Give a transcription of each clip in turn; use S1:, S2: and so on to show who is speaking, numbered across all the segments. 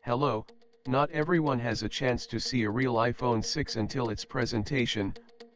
S1: Hello, not everyone has a chance to see a real iPhone 6 until its presentation,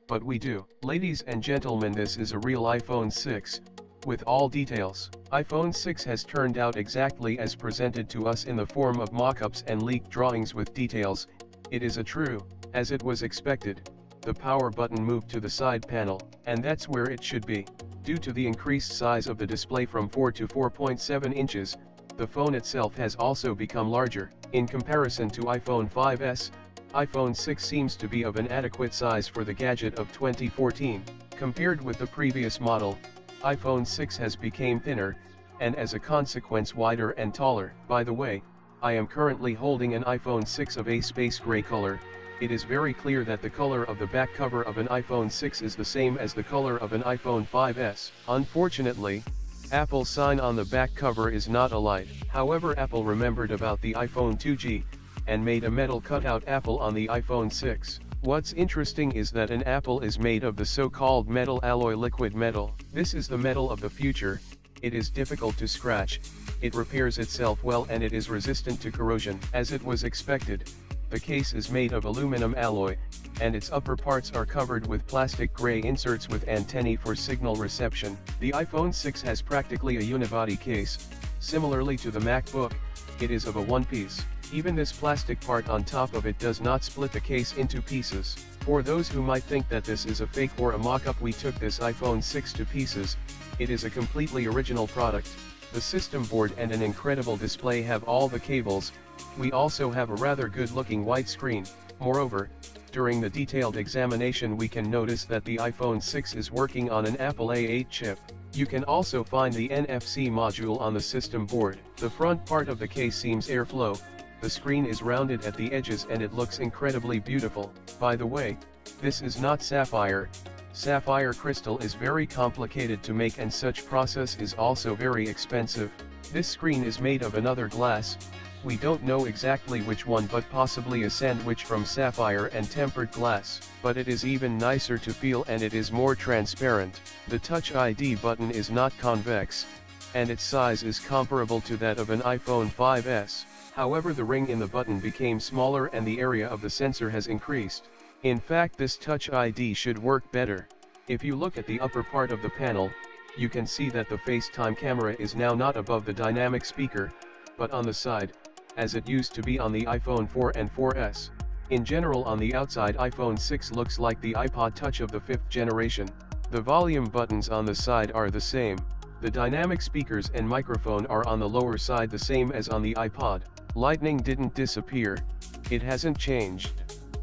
S1: but we do. Ladies and gentlemen, this is a real iPhone 6, with all details. iPhone 6 has turned out exactly as presented to us in the form of mock-ups and leaked drawings with details. It is a true, as it was expected. The power button moved to the side panel, and that's where it should be. Due to the increased size of the display from 4 to 4.7 inches, the phone itself has also become larger. In comparison to iPhone 5s, iPhone 6 seems to be of an adequate size for the gadget of 2014. Compared with the previous model, iPhone 6 has become thinner, and as a consequence wider and taller. By the way, I am currently holding an iPhone 6 of a space gray color. It is very clear that the color of the back cover of an iPhone 6 is the same as the color of an iPhone 5s. Unfortunately, Apple's sign on the back cover is not aligned. However, Apple remembered about the iPhone 2G, and made a metal cutout Apple on the iPhone 6. What's interesting is that an Apple is made of the so-called metal alloy liquid metal. This is the metal of the future. It is difficult to scratch, it repairs itself well, and it is resistant to corrosion. As it was expected, the case is made of aluminum alloy, and its upper parts are covered with plastic gray inserts with antennae for signal reception. The iPhone 6 has practically a unibody case. Similarly to the MacBook, it is of a one-piece. Even this plastic part on top of it does not split the case into pieces. For those who might think that this is a fake or a mock-up, we took this iPhone 6 to pieces. It is a completely original product. The system board and an incredible display have all the cables. We also have a rather good-looking white screen. Moreover, during the detailed examination we can notice that the iPhone 6 is working on an Apple A8 chip. You can also find the NFC module on the system board. The front part of the case seems airflow. The screen is rounded at the edges and it looks incredibly beautiful. By the way, this is not sapphire. Sapphire crystal is very complicated to make, and such process is also very expensive. This screen is made of another glass. We don't know exactly which one, but possibly a sandwich from sapphire and tempered glass. But it is even nicer to feel and it is more transparent. The Touch ID button is not convex, and its size is comparable to that of an iPhone 5s. However, the ring in the button became smaller and the area of the sensor has increased. In fact, this Touch ID should work better. If you look at the upper part of the panel, you can see that the FaceTime camera is now not above the dynamic speaker, but on the side, as it used to be on the iPhone 4 and 4S. In general, on the outside, iPhone 6 looks like the iPod Touch of the 5th generation. The volume buttons on the side are the same. The dynamic speakers and microphone are on the lower side, the same as on the iPod. Lightning didn't disappear, it hasn't changed.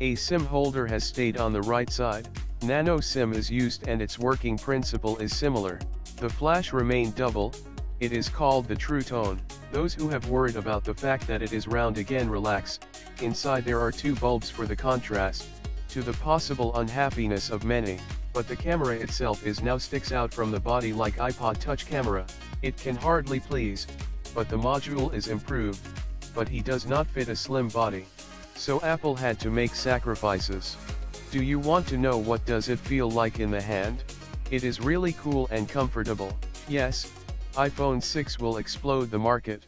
S1: A SIM holder has stayed on the right side. Nano SIM is used and its working principle is similar. The flash remained double. It is called the True Tone. Those who have worried about the fact that it is round, again relax. Inside there are two bulbs for the contrast, to the possible unhappiness of many. But the camera itself is now sticks out from the body like iPod Touch camera. It can hardly please, but the module is improved. But he does not fit a slim body. So Apple had to make sacrifices. Do you want to know what does it feel like in the hand? It is really cool and comfortable. Yes, iPhone 6 will explode the market.